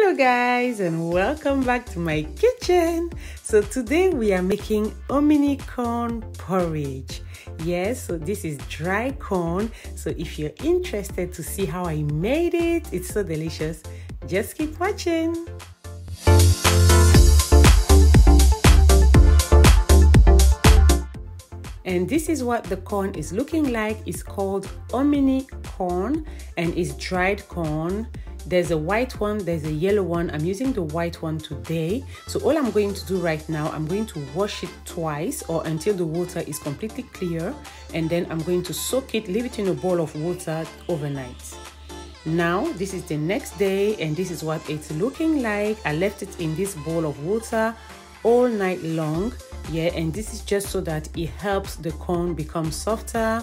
Hello guys, and welcome back to my kitchen. So today we are making hominy corn porridge. Yes, so this is dry corn. So if you're interested to see how I made it, it's so delicious, just keep watching. And this is what the corn is looking like. It's called hominy corn and it's dried corn. There's a white one, there's a yellow one. I'm using the white one today. So all I'm going to do right now, I'm going to wash it twice or until the water is completely clear. And then I'm going to soak it, leave it in a bowl of water overnight. Now, this is the next day and this is what it's looking like. I left it in this bowl of water all night long. Yeah, and this is just so that it helps the corn become softer.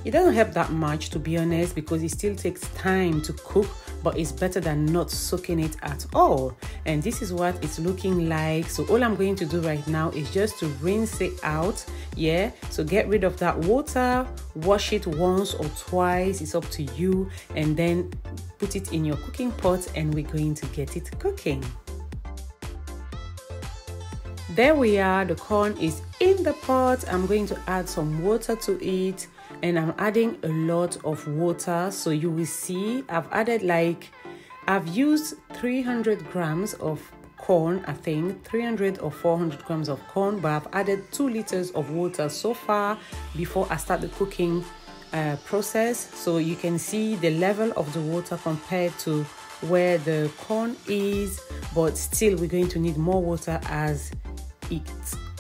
It doesn't help that much, to be honest, because it still takes time to cook, but it's better than not soaking it at all. And this is what it's looking like. So all I'm going to do right now is just to rinse it out. Yeah, so get rid of that water, wash it once or twice, it's up to you, and then put it in your cooking pot and we're going to get it cooking. There we are, the corn is in the pot. I'm going to add some water to it and I'm adding a lot of water. So you will see I've used 300 grams of corn, I think 300 or 400 grams of corn, but I've added 2 liters of water so far before I start the cooking process. So you can see the level of the water compared to where the corn is, but still we're going to need more water as it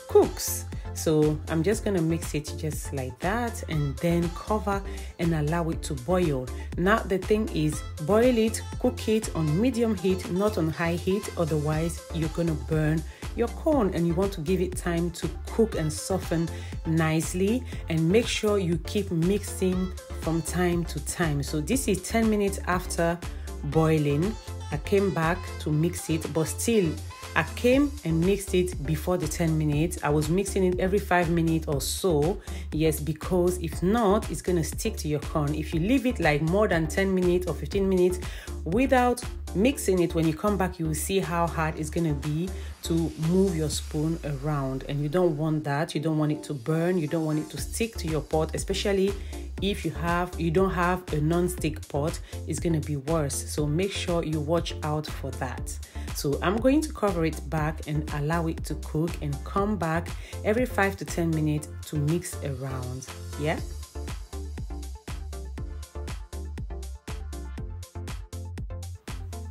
cooks. So I'm just going to mix it just like that and then cover and allow it to boil. Now the thing is, boil it, cook it on medium heat, not on high heat, otherwise you're going to burn your corn and you want to give it time to cook and soften nicely. And make sure you keep mixing from time to time. So this is 10 minutes after boiling. I came back to mix it, but still I came and mixed it before the 10 minutes. I was mixing it every 5 minutes or so. Yes, because if not, it's going to stick to your corn. If you leave it like more than 10 minutes or 15 minutes without mixing it, when you come back, you will see how hard it's going to be to move your spoon around. And you don't want that. You don't want it to burn. You don't want it to stick to your pot, especially if you don't have a non-stick pot. It's going to be worse. So make sure you watch out for that. So I'm going to cover it back and allow it to cook and come back every 5 to 10 minutes to mix around. Yeah.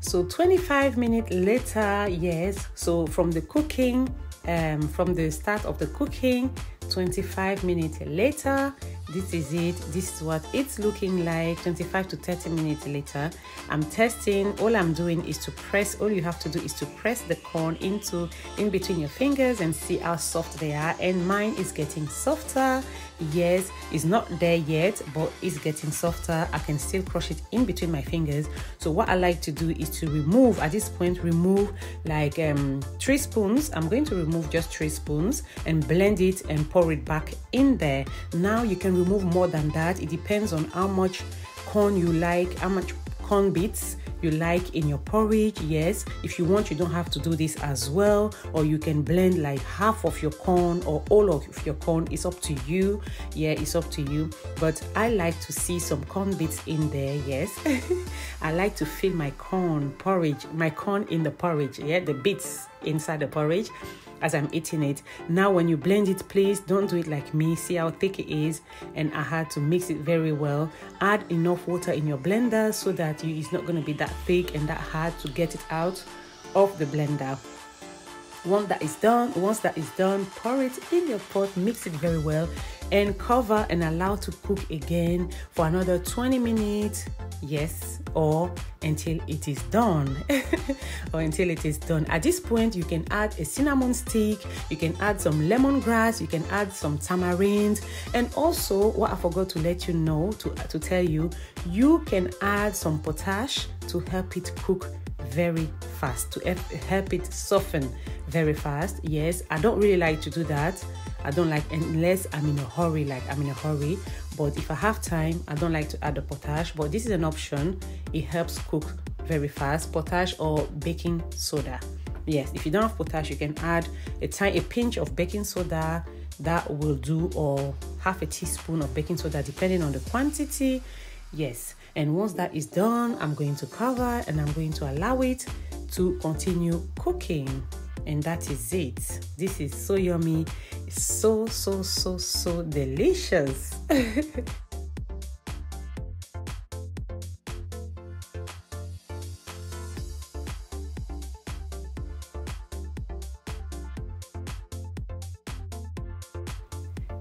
So 25 minutes later, yes. So from the cooking, from the start of the cooking, 25 minutes later, this is it. This is what it's looking like. 25 to 30 minutes later, I'm testing. All I'm doing is to press. All you have to do is to press the corn in between your fingers and see how soft they are. And mine is getting softer. Yes, it's not there yet, but it's getting softer. I can still crush it in between my fingers. So what I like to do is to remove, at this point, remove like 3 spoons. I'm going to remove just 3 spoons and blend it and pour it back in there. Now you can remove more than that. It depends on how much corn you like, how much corn bits you like in your porridge. Yes, if you want, you don't have to do this as well, or you can blend like half of your corn or all of your corn. It's up to you. Yeah, it's up to you, but I like to see some corn bits in there. Yes. I like to feel my corn porridge, my corn in the porridge. Yeah, the bits inside the porridge as I'm eating it. Now when you blend it, please don't do it like me. See how thick it is, and I had to mix it very well. Add enough water in your blender so that it's not going to be that thick and that hard to get it out of the blender. Once that is done, pour it in your pot, mix it very well, and cover and allow to cook again for another 20 minutes. Yes, or until it is done. Or until it is done. At this point, you can add a cinnamon stick, you can add some lemongrass, you can add some tamarind, and also what I forgot to let you know, to tell you, you can add some potash to help it cook very fast, to help it soften very fast. Yes, I don't really like to do that. I don't like, unless I'm in a hurry, but if I have time, I don't like to add the potash, but this is an option. It helps cook very fast, potash or baking soda. Yes, if you don't have potash, you can add a pinch of baking soda, that will do, or half a teaspoon of baking soda depending on the quantity. Yes, and once that is done, I'm going to cover and I'm going to allow it to continue cooking. And that is it. This is so yummy. It's so delicious.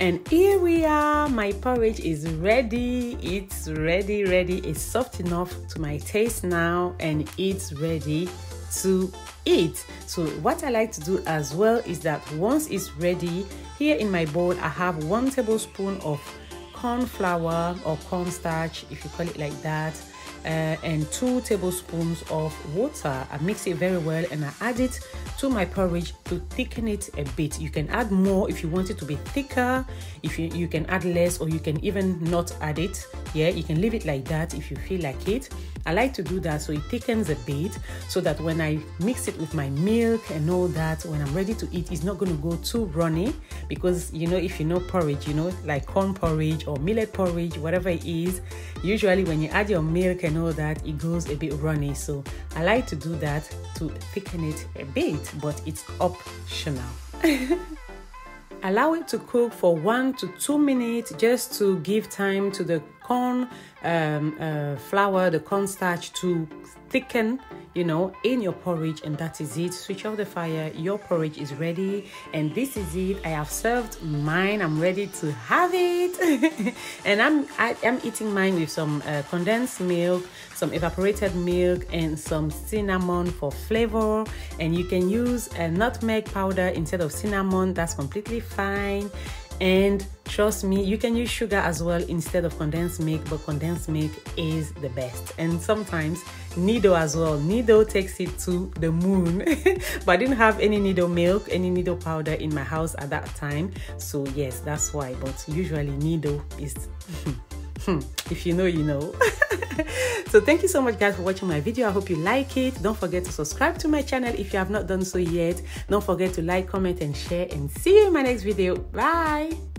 And here we are, my porridge is ready. It's ready. It's soft enough to my taste now, and it's ready to eat. So what I like to do as well is that once it's ready, here in my bowl I have 1 tablespoon of corn flour or cornstarch, if you call it like that, and 2 tablespoons of water. I mix it very well and I add it to my porridge to thicken it a bit. You can add more if you want it to be thicker. If you can add less, or you can even not add it. Yeah, you can leave it like that if you feel like it. I like to do that so it thickens a bit, so that when I mix it with my milk and all that, when I'm ready to eat, it's not going to go too runny. Because you know, if you know porridge, you know, like corn porridge or millet porridge, whatever it is, usually when you add your milk and all that, it goes a bit runny. So I like to do that to thicken it a bit, but it's optional. Allow it to cook for 1 to 2 minutes, just to give time to the corn flour, the cornstarch to thicken, you know, in your porridge. And that is it. Switch off the fire. Your porridge is ready, and this is it. I have served mine. I'm ready to have it. And I am eating mine with some condensed milk, some evaporated milk, and some cinnamon for flavor. And you can use a nutmeg powder instead of cinnamon. That's completely fine. And trust me, you can use sugar as well instead of condensed milk, but condensed milk is the best. And sometimes Nido as well. Nido takes it to the moon. But I didn't have any Nido milk, any Nido powder in my house at that time. So yes, that's why. But usually Nido is if you know, you know. So thank you so much guys for watching my video. I hope you like it. Don't forget to subscribe to my channel if you have not done so yet. Don't forget to like, comment and share, and see you in my next video. Bye.